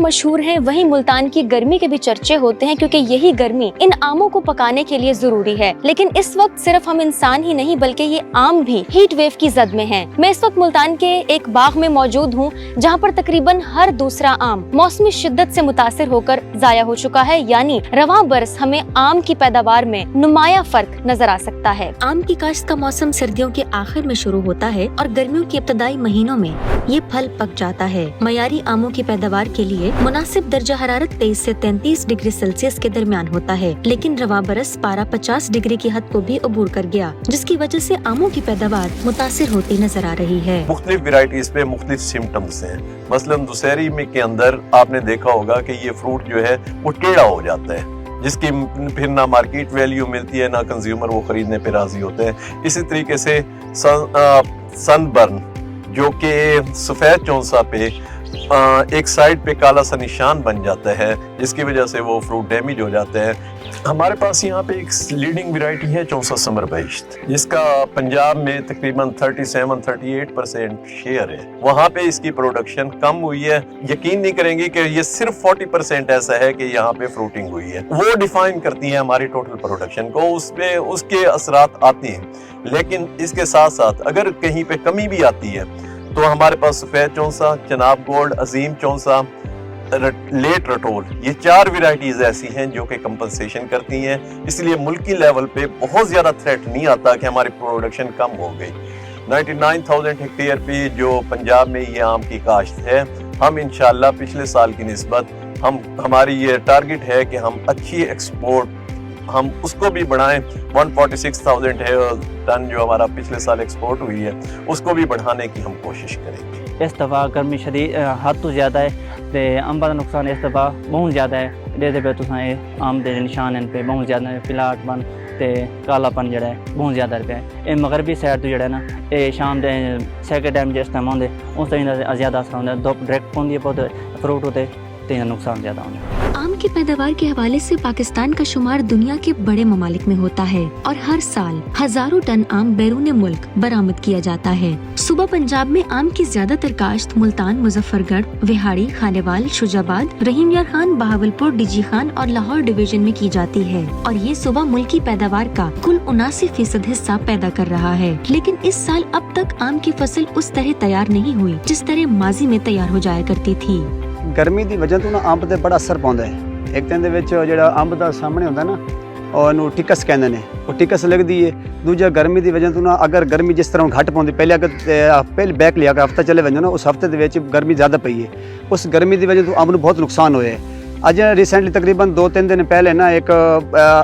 मशहूर हैं, वहीं मुल्तान की गर्मी के भी चर्चे होते हैं, क्योंकि यही गर्मी इन आमों को पकाने के लिए जरूरी है। लेकिन इस वक्त सिर्फ हम इंसान ही नहीं बल्कि ये आम भी हीट वेव की जद में हैं। मैं इस वक्त मुल्तान के एक बाग में मौजूद हूँ, जहाँ पर तकरीबन हर दूसरा आम मौसमी शिद्दत से मुतासिर होकर जाया हो चुका है। यानी रवां बरस हमें आम की पैदावार में नुमाया फर्क नजर आ सकता है। आम की काश्त का मौसम सर्दियों के आखिर में शुरू होता है और गर्मियों के इब्तदाई महीनों में ये फल पक जाता है। मयारी आमों की पैदावार के लिए मुनासिब दर्जा हरारत 23 से 33 डिग्री सेल्सियस के दरमियान होता है, लेकिन रवां बरस पारा 50 डिग्री की हद को भी अबूर कर गया, जिसकी वजह से आमों की पैदावार मुतासिर होती नजर आ रही है। मुख्तलिफ वेराइटीज पे मुख्तलिफ सिम्टम्स हैं। मसलन दुशहरी में के अंदर आपने देखा होगा कि ये फ्रूट जो है वो टेढ़ा हो जाता है, जिसकी फिर ना मार्केट वैल्यू मिलती है, ना कंज्यूमर वो खरीदने पे राजी होते हैं। इसी तरीके से सनबर्न जो कि सफ़ेद चौंसा पे एक साइड पे काला सा निशान बन जाता है, जिसकी वजह से वो फ्रूट डैमेज हो जाते हैं। हमारे पास यहाँ पे एक लीडिंग वैरायटी है चौंसा समर बहिश्त, जिसका पंजाब में तकरीबन 37-38% शेयर है। वहाँ पे इसकी प्रोडक्शन कम हुई है। यकीन नहीं करेंगे कि ये सिर्फ 40% ऐसा है कि यहाँ पे फ्रूटिंग हुई है। वो डिफाइन करती है हमारी टोटल प्रोडक्शन को, उसमें उसके असरात आते हैं। लेकिन इसके साथ साथ अगर कहीं पे कमी भी आती है तो हमारे पास सफ़ेद चौंसा, चनाब गोल्ड, अजीम चौंसा, लेट रटोल, ये 4 वेराइटीज ऐसी हैं जो कि कंपनसेशन करती हैं। इसलिए मुल्की लेवल पे बहुत ज़्यादा थ्रेट नहीं आता कि हमारी प्रोडक्शन कम हो गई। 99,000 हेक्टेयर पे जो पंजाब में ये आम की काश्त है, हम इंशाल्लाह पिछले साल की निस्बत हमारी ये टारगेट है कि हम अच्छी एक्सपोर्ट हम उसको भी बढ़ाएं। 146,000 टन जो हमारा पिछले साल एक्सपोर्ट हुई है, उसको भी बढ़ाने की हम कोशिश करेंगे। इस दफ़ा गर्मी शदीद हद तो ज़्यादा है तो अंबा का नुकसान इस दफ़ा बहुत ज़्यादा है। जेह्दे पे तुसें आम दे निशान हैं पे बहुत ज़्यादा है, फिलाटपन ते कालापन जेह्ड़ा है बहुत ज़्यादा पे है। एह् मगरबी साइड तो जेह्ड़ा है ना, एह् शाम दे सैकेंड टाइम जिस टाइम होंदे उस टाइम ज़्यादा असर होंदा, धुप्प डायरेक्ट पौंदी है पौधे फ्रूट होते तो नुकसान ज़्यादा होंदा। आम की पैदावार के हवाले से पाकिस्तान का शुमार दुनिया के बड़े ममालिक में होता है और हर साल हजारों टन आम बैरून मुल्क बरामद किया जाता है। सूबा पंजाब में आम की ज्यादातर काश्त मुल्तान, मुजफ्फरगढ़, विहाड़ी, खानेवाल, शुजाबाद, रहीम यार खान, बहावलपुर, डीजी खान और लाहौर डिवीजन में की जाती है और ये सूबा मुल्क की पैदावार का कुल 79% हिस्सा पैदा कर रहा है। लेकिन इस साल अब तक आम की फसल उस तरह तैयार नहीं हुई जिस तरह माजी में तैयार हो जाया करती थी। गर्मी की वजह तो ना अंब ते बड़ा असर पाउंदा है। एक दिन दे विच जिहड़ा अंब दा सामने हुंदा ना, ਉਹਨੂੰ ਟਿਕਸ ਕਹਿੰਦੇ ਨੇ, ਉਹ ਟਿਕਸ लगदी है। दूजा गर्मी की वजह तो ना अगर गर्मी जिस तरह घट पाउंदी, पहले बैक लिया हफ्ता चले वंजो ना, उस हफ्ते दे गर्मी ज़्यादा पई है। उस गर्मी की वजह तो अंब नूं बहुत नुकसान होया है। अज रिसेंटली तकरीबन 2-3 दिन पहले ना एक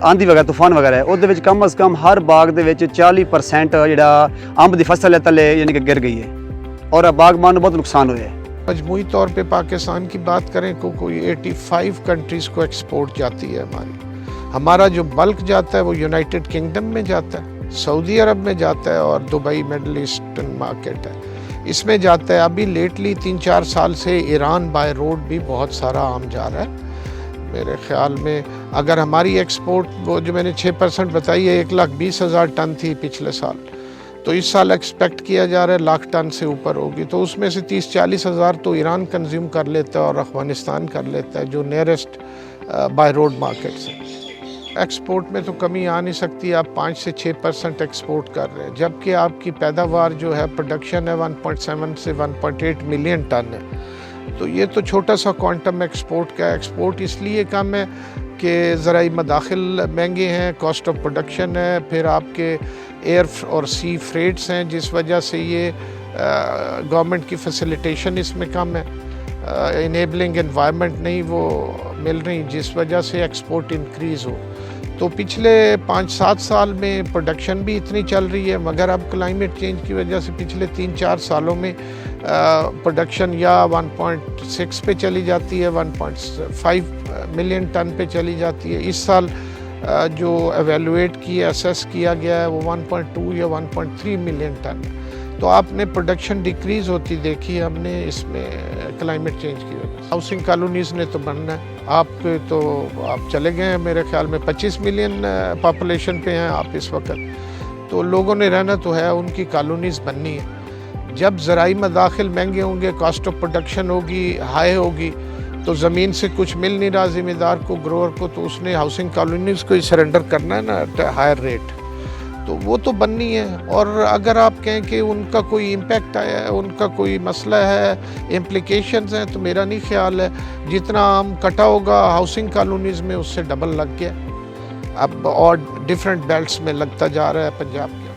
आंधी वगैरह तूफान वगैरह है, उहदे विच कम अज़ कम हर बाग दे विच 40% जिहड़ा अंब की फसल है थल्ले यानी कि गिर गई है और बागबान नूं बहुत नुकसान होया है। मजमूई तौर पे पाकिस्तान की बात करें तो कोई 85 कंट्रीज़ को एक्सपोर्ट जाती है हमारा जो बल्क जाता है वो यूनाइटेड किंगडम में जाता है, सऊदी अरब में जाता है और दुबई मिडल ईस्टर्न मार्केट है, इसमें जाता है। अभी लेटली 3-4 साल से ईरान बाय रोड भी बहुत सारा आम जा रहा है। मेरे ख्याल में अगर हमारी एक्सपोर्ट वो जो मैंने 6% बताई है, 1,20,000 टन थी पिछले साल, तो इस साल एक्सपेक्ट किया जा रहा है 1,00,000 टन से ऊपर होगी। तो उसमें से 30-40 हज़ार तो ईरान कंज्यूम कर लेता है और अफ़गानिस्तान कर लेता है, जो नियरेस्ट बाय रोड मार्केट से। एक्सपोर्ट में तो कमी आ नहीं सकती, आप 5 से 6% एक्सपोर्ट कर रहे हैं, जबकि आपकी पैदावार जो है प्रोडक्शन है 1.7 से 1.8 मिलियन टन है। तो ये तो छोटा सा क्वांटम एक्सपोर्ट का। एक्सपोर्ट इसलिए कम है कि ज़राई मदाखिल महंगे हैं, कॉस्ट ऑफ प्रोडक्शन है, फिर आपके एयर और सी फ्रेट्स हैं, जिस वजह से ये गवर्नमेंट की फैसिलिटेशन इसमें कम है, इनेबलिंग एनवायरनमेंट नहीं वो मिल रही, जिस वजह से एक्सपोर्ट इंक्रीज़ हो। तो पिछले 5-7 साल में प्रोडक्शन भी इतनी चल रही है, मगर अब क्लाइमेट चेंज की वजह से पिछले 3-4 सालों में प्रोडक्शन या 1.6 पे चली जाती है, 1.5 मिलियन टन पे चली जाती है। इस साल जो एवेलुएट किया, असेस किया गया है, वो 1.2 या 1.3 मिलियन टन। तो आपने प्रोडक्शन डिक्रीज़ होती देखी हमने इसमें क्लाइमेट चेंज की वजह से। हाउसिंग कॉलोनीज़ ने तो बनना है, आपके तो आप चले गए हैं, मेरे ख्याल में 25 मिलियन पॉपुलेशन पे हैं आप इस वक्त, तो लोगों ने रहना तो है, उनकी कॉलोनीज़ बननी है। जब ज़राई मदाखिल महंगे होंगे, कॉस्ट ऑफ प्रोडक्शन होगी, हाई होगी, तो ज़मीन से कुछ मिल नहीं रहा ज़मींदार को, ग्रोअर को, तो उसने हाउसिंग कॉलोनीज़ को ही सरेंडर करना है ना हायर रेट, तो वो तो बननी है। और अगर आप कहें कि उनका कोई इम्पैक्ट आया है, उनका कोई मसला है, इम्प्लिकेशंस हैं, तो मेरा नहीं ख्याल है जितना आम कटा होगा हाउसिंग कॉलोनीज़ में उससे डबल लग गया अब, और डिफरेंट बेल्ट्स में लगता जा रहा है पंजाब के।